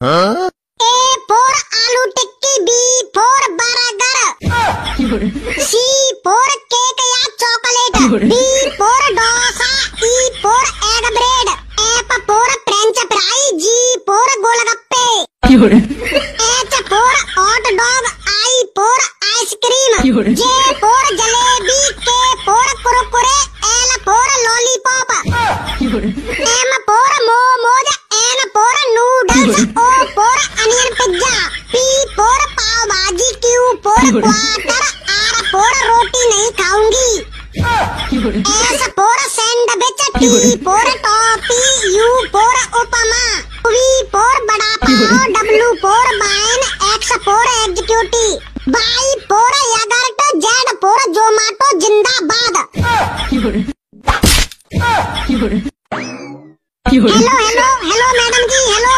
A for aloo tikki, B for burger, C for cake या chocolate, D for dosa, E for egg bread, F for french fry, G for golgappe, H for hot dog, I for ice cream, J for jalebi, K for Kurkure, L for lollipop, M for momos, N for noodles, O for onion pizza, P for pav bhaji, Q for quarter, R for रोटी नहीं खाऊंगी, S for sandwich, T for toffee, U for upma, V for बड़ा पाव, W for wine, X for executive, Y for यगर्ट, Z for Zomato जिंदाबाद। Hello madam जी, hello.